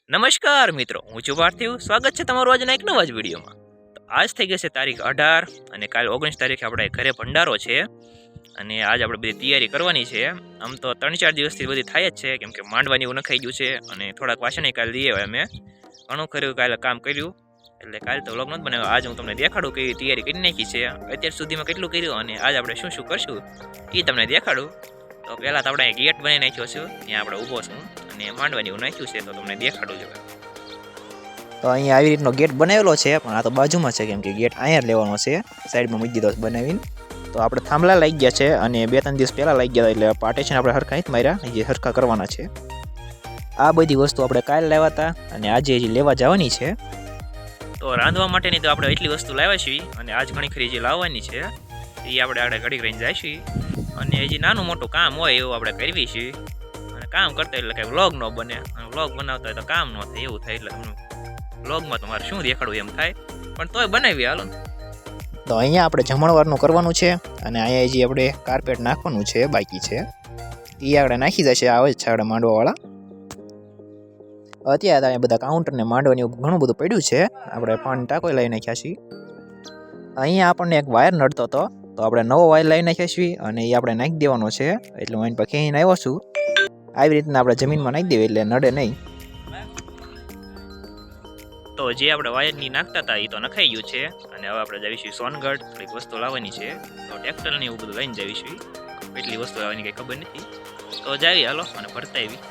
નમસ્કાર મિત્રો, હું છું પાર્થિવ. સ્વાગત છે તમારું આજના એક નવા જ વિડીયોમાં. તો આજ થઈ ગઈ છે તારીખ 18 અને કાલ 19 તારીખે આપણે ઘરે ભંડારો છે અને આજ આપણે બધી તૈયારી કરવાની છે. આમ તો 3-4 દિવસથી બધી થાય જ છે, કેમ કે માંડવાની એવું નખાઈ ગયું છે અને થોડાક વાસણ કાલ લઈ આવ્યા અમે. ઘણું ખરું કાલે કામ કર્યું, એટલે કાલે તો વ્લોગ નથી બનાવ્યો. આજ હું તમને દેખાડું કેવી તૈયારી કરી નાખી છે, અત્યાર સુધીમાં કેટલું કર્યું અને આજ આપણે શું શું કરશું એ તમને દેખાડું. તો પહેલાં તો આપણે ગેટ બનાવી નાખ્યો છે, ત્યાં આપણે ઊભો છું અને માંડવાની એવું નાખ્યું છે, તો તમને દેખાડું છે. તો અહીંયા આવી રીતનો ગેટ બનાવેલો છે, પણ આ તો બાજુમાં છે, કેમ કે ગેટ અહીંયા લેવાનો છે, સાઈડમાં મૂકી દીધો બનાવીને. તો આપણે થાંભલા લાગી ગયા છે અને 2-3 દિવસ પહેલાં લાગી ગયા, એટલે પાર્ટીશન આપણે હરખા જ માર્યા, જે હરખા કરવાના છે. આ બધી વસ્તુ આપણે કાલે લાવ્યા હતા અને આજે હજી લેવા જવાની છે. તો રાંધવા માટેની તો આપણે એટલી વસ્તુ લાવ્યા છીએ અને આજ ઘણી ખરી જે લાવવાની છે એ આપણે ઘડીક રહીને જઈશું. અને હજી નાનું મોટું કામ હોય એવું આપણે કરવી છીએ, અને કામ કરતા એટલે કંઈ વ્લોગ ન બને, અને વ્લોગ બનાવતા હોય તો કામ ન થાય એવું થાય. એટલે તમને વ્લોગમાં તમારે શું દેખાડવું એમ થાય, પણ તોય બનાવી હાલો. તો અહીંયા આપણે જમણવારનું કરવાનું છે અને અહીંયા હજી આપણે કાર્પેટ નાખવાનું છે, બાકી છે. એ આપણે નાખી જશે, આવે જ છે આપણે માંડવાવાળા. અત્યારે અહીંયા બધા કાઉન્ટરને માંડવાની ઘણું બધું પડ્યું છે, આપણે પાણી ટાંકો લઈ નાખ્યા છીએ. અહીંયા આપણને એક વાયર નડતો હતો, તો આપણે નવો વાયર લઈ નાખ્યા છીએ અને એ આપણે નાખી દેવાનો છે. એટલે હું એની પર ખેંચીને આવ્યો છું. આવી રીતના આપણે જમીનમાં નાખી દેવી એટલે નડે નહીં. તો જે આપણે વાયરની નાખતા હતા એ તો નખાઈ ગયું છે, અને હવે આપણે જઈશું સોનગઢ. થોડીક વસ્તુ લાવવાની છે, તો ટ્રેક્ટરની એવું બધું લઈને જઈશું. એટલી વસ્તુ લાવવાની કંઈ ખબર નથી, તો જાવી હાલો અને ભરતા આવી.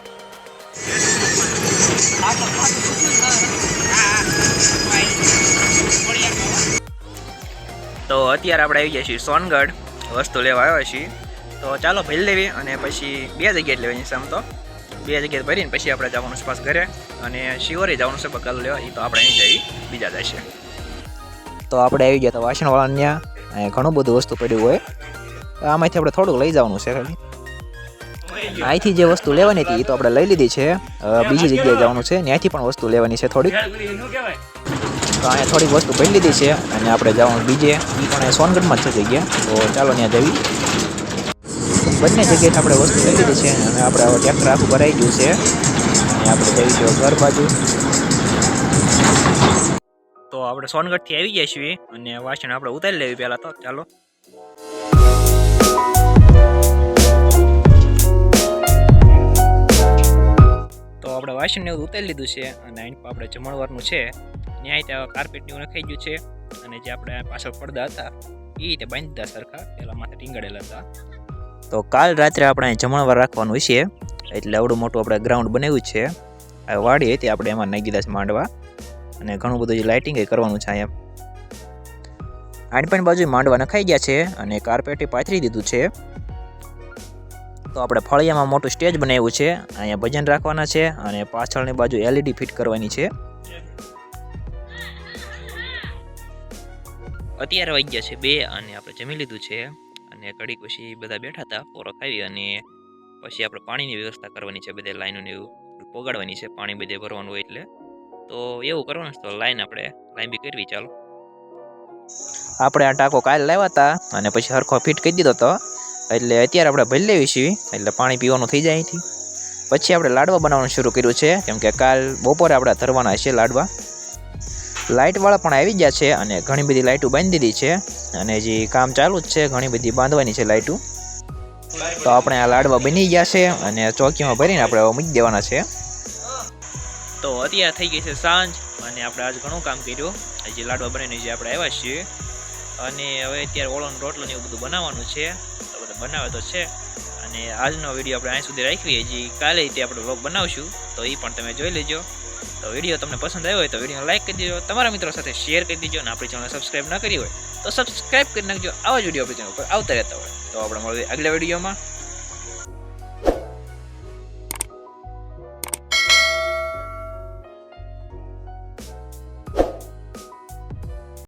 તો અત્યારે આપણે આવી ગયા છીએ સોનગઢ, વસ્તુ લેવા આવ્યા છીએ. તો ચાલો ભરી લેવી અને પછી 2 જગ્યાએ લેવાની છે. આમ તો 2 જગ્યાએ ભરીને પછી આપણે જવાનું છે પાસ ઘરે, અને શિવરી જવાનું છે બકાલ લેવા. એ તો આપણે અહીં જઈ બીજા જાય છે. તો આપણે આવી ગયા તો વાસણવાળાને ત્યાં. અહીંયા ઘણું બધું વસ્તુ પડ્યું હોય, આમાંથી આપણે થોડુંક લઈ જવાનું છે ખાલી. અહીંથી જે વસ્તુ લેવાની હતી એ તો આપણે લઈ લીધી છે. બીજી જગ્યાએ જવાનું છે, ત્યાંથી પણ વસ્તુ લેવાની છે થોડીક. તો અહીંયા થોડીક વસ્તુ ભરી લીધી છે અને આપણે જવાનું બીજે, એ પણ સોનગઢમાં જ છે જગ્યા. તો ચાલો ત્યાં જવી. બંને જગ્યાએ આપણે વસ્તુ લઈ લીધી છે અને આપણે હવે ટ્રેક્ટર આખું ભરાઈ ગયું છે અને આપણે જઈશું ઘર બાજુ. તો આપણે સોનગઢથી આવી ગયા છીએ અને વાસણ આપણે ઉતારી લેવી પહેલાં. તો ચાલો. તો આપણે વાસણને એવું ઉતારી લીધું છે અને અહીં આપણે જમણવારનું છે, ન્યાય ત્યાં કાર્પેટને એવું નખાઈ ગયું છે. અને જે આપણે પાછળ પડદા હતા એ રીતે બાંધી દીધા સરખા, પહેલાં માથે ટીંગાડેલા હતા. તો કાલ રાત્રે આપણે જમણવાર રાખવાનું છે, એટલે આવડું મોટું આપણે ગ્રાઉન્ડ બનાવ્યું છે. આ વાડી હતી આપણે એમાં નાખી દીધા છે માંડવા, અને ઘણું બધું લાઇટિંગ કરવાનું છે અહીંયા. આની પણ બાજુ માંડવા નખાઈ ગયા છે અને કાર્પેટે પાથરી દીધું છે. તો આપણે ફળિયામાં મોટું સ્ટેજ બનાવ્યું છે, અહીંયા ભજન રાખવાના છે અને પાછળની બાજુ LED ફિટ કરવાની છે. અત્યારે વાગી ગયા છે 2 અને આપણે જમી લીધું છે, અને ઘડીક પછી બધા બેઠા હતા પોરો ખાવી, અને પછી આપણે પાણીની વ્યવસ્થા કરવાની છે. બધે લાઈનોને એવું પોગાડવાની છે, પાણી બધે ભરવાનું હોય એટલે. તો એવું કરવાનું છે, તો લાઈન બી કરવી. ચાલો. આપણે આ ટાંકો કાલે લાવ્યા હતા અને પછી હરખો ફિટ કરી દીધો હતો, એટલે અત્યારે આપણે ભરી લેવી છીએ, એટલે પાણી પીવાનું થઈ જાય અહીંથી. પછી આપણે લાડવા બનાવવાનું શરૂ કર્યું છે, કેમ કે કાલ બપોરે આપણે ધરવાના છે લાડવા. લાઇટવાળા પણ આવી ગયા છે અને ઘણી બધી લાઇટો બાંધી દીધી છે, અને હજી કામ ચાલુ જ છે, ઘણી બધી બાંધવાની છે લાઇટો. તો આપણે આ લાડવા બની ગયા છે અને ચોકીમાં ભરીને આપણે મૂકી દેવાના છે. તો અત્યારે થઈ ગઈ છે સાંજ અને આપણે આજ ઘણું કામ કર્યું. હજી લાડવા બનીને જે આપણે આવ્યા છીએ, અને હવે અત્યારે ઓળોનો રોટલો ને એવું બધું બનાવવાનું છે. તો બધું બનાવે તો છે, અને આજનો વિડીયો આપણે અહીં સુધી રાખવી. હજી કાલે તે આપણે વ્લોગ બનાવશું, તો એ પણ તમે જોઈ લેજો. તો વિડીયો તમને પસંદ આવ્યો હોય તો વિડીયોને લાઈક કરી દેજો, તમારા મિત્રો સાથે શેર કરી દેજો, અને આપણી ચેનલ સબસ્ક્રાઈબ ના કરી હોય તો સબસ્ક્રાઈબ કરી નાખજો. આવા જ વિડીયો આપણી ચેનલ પર આવતા રહેતા હોય. તો આપણે મળીએ આગલા વિડીયોમાં.